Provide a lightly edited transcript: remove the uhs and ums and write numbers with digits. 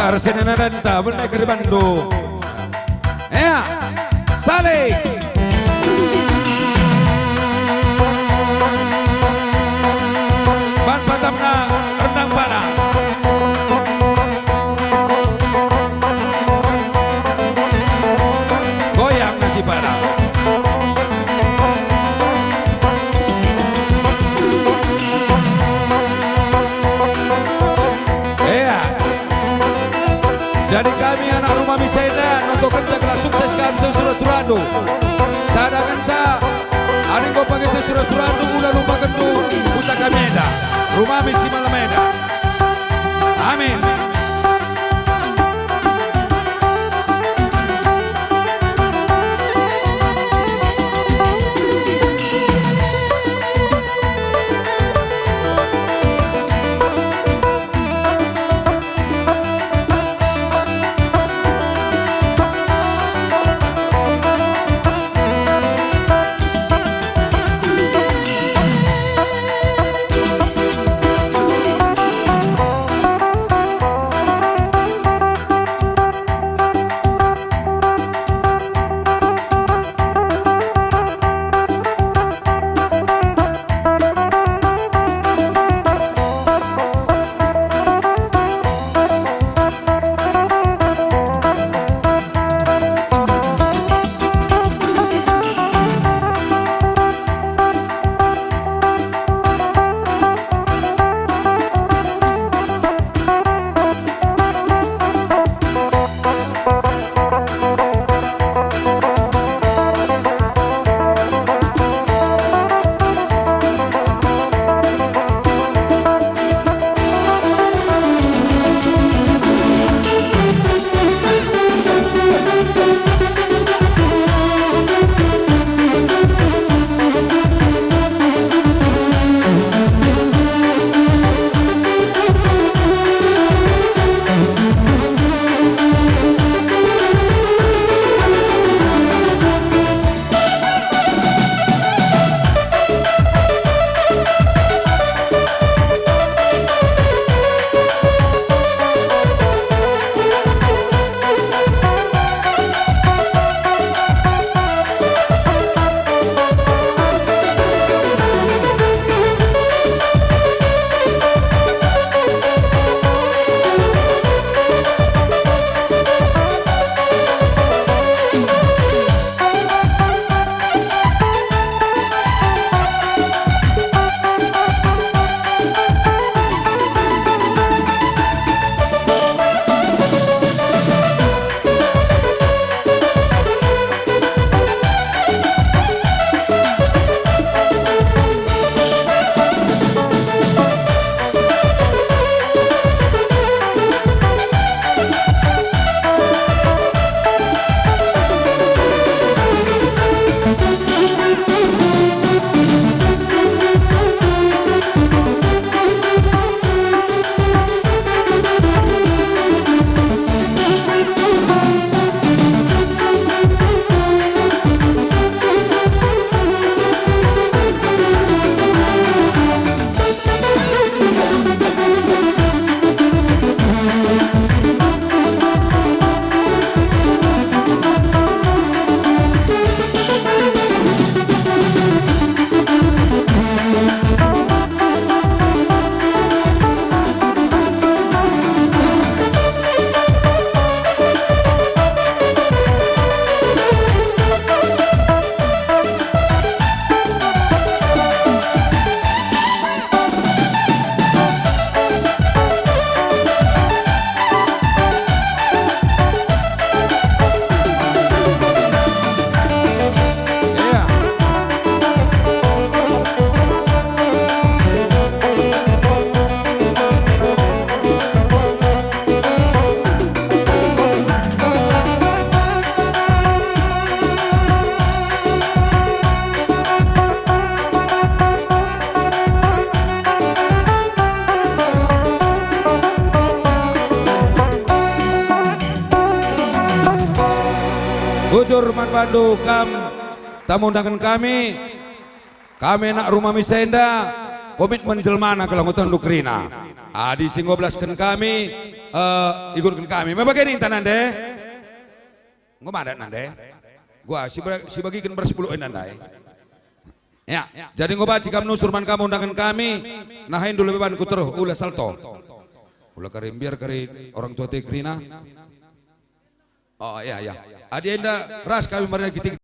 Pasar Senen Renta menaik ke Bandung. Ya, saling. Ban Patamna rendang Padang. Goyang nasi Padang. Jadi kami anak rumah Miseda untuk kerja kelas sukseskan sesuatu. Sadangan sa, ada yang kau pakai sesuatu udah lupa kentu, putar kami eda. Rumah misi malam eda. Amin. Bujur Man Bandung tamu undangan kami nak rumah Misenda komitmen jelmana kalau ngutan dukrina. Adi singoblaskan kami, ikutkan kami. Membagi intan nande, gua ada nande, gua si bagikan bersepuluh nande. Ya, jadi ngobat jika menusur man kamu undangan kami, nahain dulu beban kuteruh, ulah salto, ulah karim biar kari orang tua tekrina. Oh iya. Adi enda ras kami mari kita